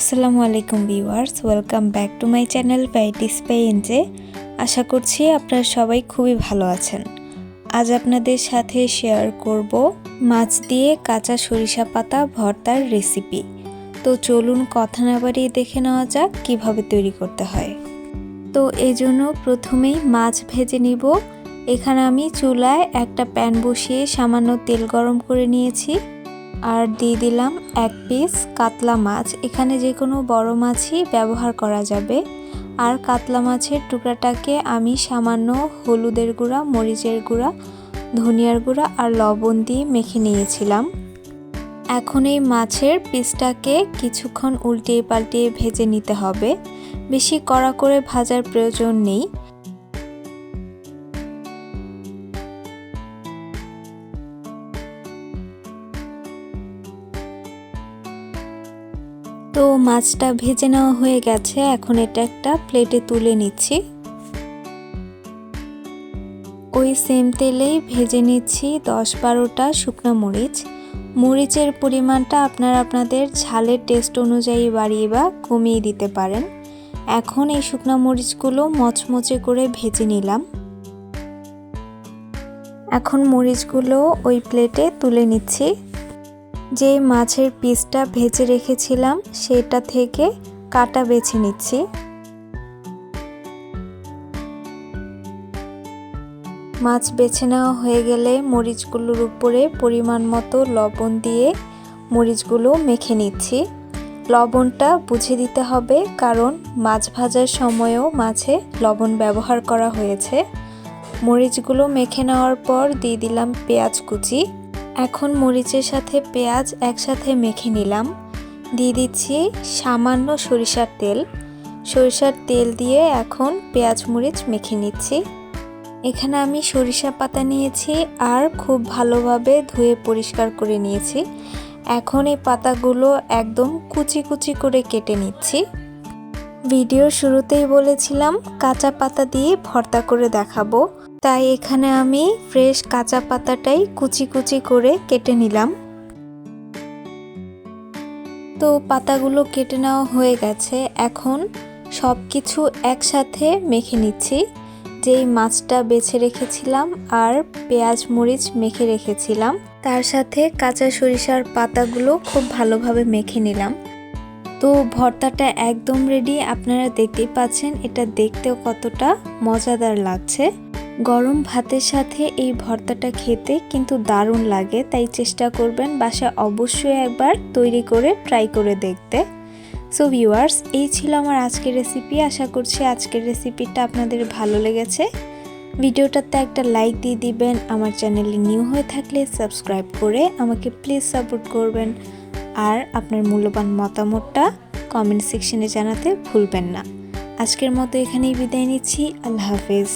আসসালামু আলাইকুম viewers, welcome back to my channel varieties by NJ. আশা করছি আপনারা সবাই খুবই ভালো আছেন। আজ আপনাদের সাথে শেয়ার করব মাছ দিয়ে কাঁচা সরিষা পাতা ভর্তার রেসিপি। তো চলুন কথা না বাড়িয়ে দেখে নেওয়া যাক কিভাবে তৈরি করতে হয়। তো এই জন্য প্রথমেই মাছ ভেজে নিব। এখানে আমি চুলায় একটা প্যান বসিয়ে সামান্য তেল গরম করে নিয়েছি আর দিয়ে দিলাম এক পিস কাতলা মাছ। এখানে যে কোনো বড় মাছই ব্যবহার করা যাবে। আর কাতলা মাছের টুকরাটাকে আমি সামান্য হলুদের গুঁড়া, মরিচের গুঁড়া, ধনিয়ার গুঁড়া আর লবণ দিয়ে মেখে নিয়েছিলাম। এখন এই মাছের পিসটাকে কিছুক্ষণ উল্টিয়ে পাল্টিয়ে ভেজে নিতে হবে। বেশি কড়া করে ভাজার প্রয়োজন নেই। তো মাছটা ভেজে নেওয়া হয়ে গেছে, এখন এটা একটা প্লেটে তুলে নিচ্ছি। ওই সেম তেলেই ভেজে নিচ্ছি 10-12টা শুকনো মরিচ। মরিচের পরিমাণটা আপনারা আপনাদের ঝালের টেস্ট অনুযায়ী বাড়িয়ে বা কমিয়ে দিতে পারেন। এখন এই শুকনো মরিচগুলো মচমচে করে ভেজে নিলাম। এখন মরিচগুলো ওই প্লেটে তুলে নিচ্ছি। যে মাছের পিসটা ভেজে রেখেছিলাম সেটা থেকে কাটা বেছে নিচ্ছি। মাছ বেছে নেওয়া হয়ে গেলে মরিচগুলোর উপরে পরিমাণ মতো লবণ দিয়ে মরিচগুলো মেখে নিচ্ছি। লবণটা বুঝে দিতে হবে, কারণ মাছ ভাজার সময়ও মাছে লবণ ব্যবহার করা হয়েছে। মরিচগুলো মেখে নেওয়ার পর দিয়ে দিলাম পেঁয়াজ কুচি। এখন মরিচের সাথে পেঁয়াজ একসাথে মেখে নিলাম। দিয়ে দিচ্ছি সামান্য সরিষার তেল। সরিষার তেল দিয়ে এখন পেঁয়াজ মরিচ মেখে নিচ্ছি। এখানে আমি সরিষা পাতা নিয়েছি আর খুব ভালোভাবে ধুয়ে পরিষ্কার করে নিয়েছি। এখন এই পাতাগুলো একদম কুচি কুচি করে কেটে নিচ্ছি। ভিডিওর শুরুতেই বলেছিলাম কাঁচা পাতা দিয়ে ভর্তা করে দেখাবো, তাই এখানে আমি ফ্রেশ কাঁচা পাতাটাই কুচি কুচি করে কেটে নিলাম। তো পাতাগুলো কেটে নেওয়া হয়ে গেছে, এখন সব কিছু একসাথে মেখে নিচ্ছি। যেই মাছটা বেছে রেখেছিলাম আর পেঁয়াজ মরিচ মেখে রেখেছিলাম তার সাথে কাঁচা সরিষার পাতাগুলো খুব ভালোভাবে মেখে নিলাম। তো ভর্তাটা একদম রেডি। আপনারা দেখতেই পাচ্ছেন এটা দেখতেও কতটা মজাদার লাগছে। গরম ভাতের সাথে এই ভর্তাটা খেতে কিন্তু দারুণ লাগে, তাই চেষ্টা করবেন বাসায় অবশ্যই একবার তৈরি করে ট্রাই করে দেখতে। সো ভিউয়ার্স, এই ছিল আমার আজকের রেসিপি। আশা করছি আজকের রেসিপিটা আপনাদের ভালো লেগেছে। ভিডিওটাতে একটা লাইক দিয়ে দিবেন। আমার চ্যানেলে নিউ হয়ে থাকলে সাবস্ক্রাইব করে আমাকে প্লিজ সাপোর্ট করবেন। আর আপনার মূল্যবান মতামতটা কমেন্ট সেকশনে জানাতে ভুলবেন না। আজকের মতো এখানেই বিদায় নিচ্ছি। আল্লাহ হাফেজ।